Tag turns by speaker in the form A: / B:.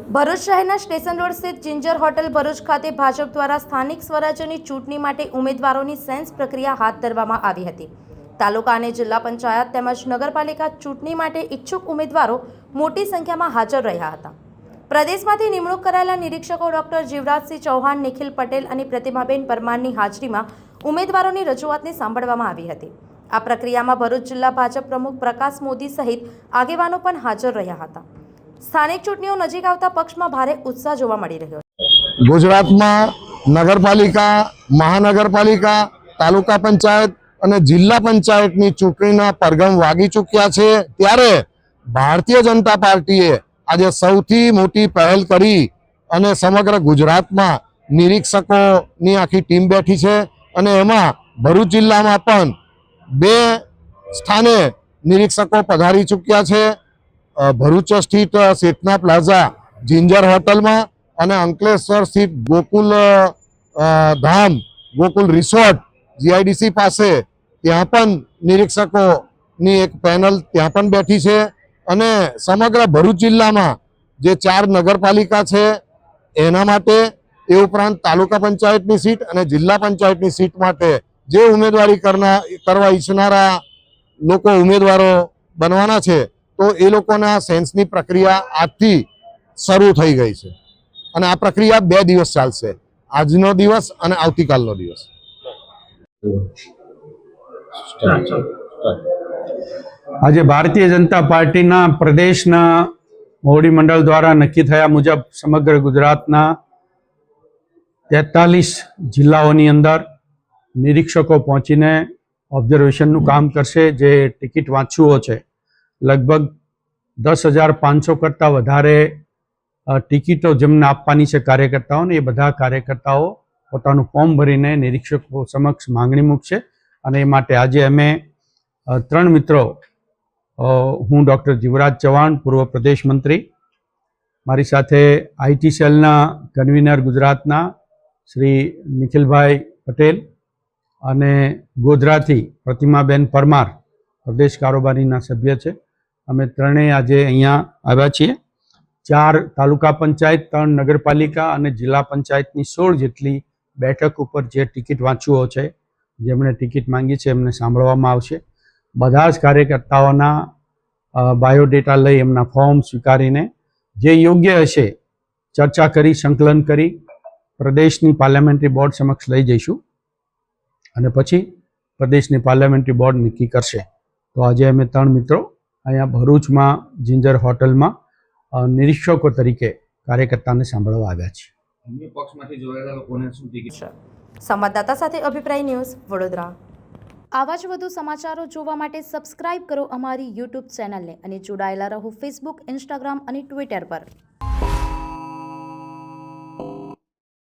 A: ભરૂચ શહેરના station road સ્થિત ginger hotel Bharuch ખાતે ભાજપ દ્વારા સ્થાનિક સ્વરાજ્યની ચૂંટણી માટે ઉમેદવારોની સેન્સ પ્રક્રિયા હાથ ધરવામાં આવી હતી। તાલુકા અને જિલ્લા પંચાયત તેમજ નગરપાલિકા ચૂંટણી માટે ઇચ્છુક ઉમેદવારો મોટી સંખ્યામાં હાજર રહ્યા હતા। પ્રદેશમાંથી નિમણૂક કરાયેલા નિરીક્ષકો ડોક્ટર જીવરાજસિંહ ચૌહાણ, નિખિલ પટેલ અને પ્રતિમાબેન પરમારની હાજરીમાં ઉમેદવારોની રજૂઆતને સાંભળવામાં આવી હતી। આ પ્રક્રિયામાં ભરૂચ જિલ્લા ભાજપ પ્રમુખ પ્રકાશ મોદી સહિત આગેવાનો પણ હાજર રહ્યા હતા। સ્થાનિક ચૂંટણીઓ નજીક આવતા પક્ષમાં ભારે ઉત્સાહ જોવા મળી રહ્યો છે।
B: ગુજરાતમાં નગરપાલિકા, મહાનગરપાલિકા, તાલુકા પંચાયત અને જિલ્લા પંચાયતની ચૂંટણીના પરગમ વાગી ચૂક્યા છે। ત્યારે ભારતીય જનતા પાર્ટીએ આજે સૌથી મોટી પહેલ કરી અને સમગ્ર ગુજરાતમાં નિરીક્ષકોની આખી ટીમ બેઠી છે અને એમાં ભરૂચ જિલ્લામાં પણ 2 સ્થાને નિરીક્ષકો પધારી ચૂક્યા છે। ભરૂચ સ્થિત શેખના પ્લાઝા જિંજર હોટલમાં અને અંકલેશ્વર સ્થિત ગોકુલ ધામ ગોકુલ રિસોર્ટ જીઆઈડીસી પાસે ત્યાં પણ નિરીક્ષકોની એક પેનલ ત્યાં પણ બેઠી છે અને સમગ્ર ભરૂચ જિલ્લામાં જે 4 નગરપાલિકા છે એના માટે એ ઉપરાંત તાલુકા પંચાયતની સીટ અને જિલ્લા પંચાયતની સીટ માટે જે ઉમેદવારી કરવા ઈચ્છનારા લોકો ઉમેદવારો બનવાના છે તો એ લોકોના સેન્સની પ્રક્રિયા આજથી શરૂ થઈ ગઈ છે અને આ પ્રક્રિયા 2 દિવસ ચાલશે, આજનો દિવસ અને આવતીકાલનો દિવસ।
C: આજે ભારતીય જનતા પાર્ટીના પ્રદેશના મોવડી મંડળ દ્વારા નક્કી થયા મુજબ સમગ્ર ગુજરાતના 43 જિલ્લાઓની અંદર નિરીક્ષકો પહોંચીને ઓબ્ઝર્વેશનનું કામ કરશે। જે ટિકિટ વાંચુઓ છે લગભગ 10,500 કરતાં વધારે ટિકિટો જેમને આપવાની છે કાર્યકર્તાઓને, એ બધા કાર્યકર્તાઓ પોતાનું ફોર્મ ભરીને નિરીક્ષકો સમક્ષ માંગણી મૂકશે અને એ માટે આજે અમે 3 મિત્રો, હું ડૉક્ટર જીવરાજ ચૌહાણ, પૂર્વ પ્રદેશ મંત્રી, મારી સાથે આઈટી સેલના કન્વીનર ગુજરાતના શ્રી નિખિલભાઈ પટેલ અને ગોધરાથી પ્રતિમાબેન પરમાર પ્રદેશ કારોબારીના સભ્ય છે। અમે ત્રણેય આજે અહીંયા આવ્યા છીએ। 4 તાલુકા પંચાયત, 3 નગરપાલિકા અને જિલ્લા પંચાયતની 16 જેટલી બેઠક ઉપર જે ટિકિટ વાંચુઓ છે જેમણે ટિકિટ માંગી છે એમને સાંભળવામાં આવશે। બધા જ કાર્યકર્તાઓના બાયોડેટા લઈ એમના ફોર્મ સ્વીકારીને જે યોગ્ય હશે ચર્ચા કરી, સંકલન કરી પ્રદેશની પાર્લામેન્ટરી બોર્ડ સમક્ષ લઈ જઈશું અને પછી પ્રદેશની પાર્લામેન્ટરી બોર્ડ નક્કી કરશે। તો આજે અમે 3 મિત્રો અહીંયા ભરૂચમાં જિંજર હોટલમાં નિરીક્ષકો તરીકે કાર્યકર્તાને સાંભળવા આવ્યા છીએ।
A: સંવાદદાતા સાથે અભિપ્રાય ન્યૂઝ, વડોદરા। આવા જ વધુ સમાચારો જોવા માટે સબસ્ક્રાઇબ કરો અમારી યુટ્યુબ ચેનલને અને જોડાયેલા રહો ફેસબુક, ઇન્સ્ટાગ્રામ અને ટ્વિટર પર।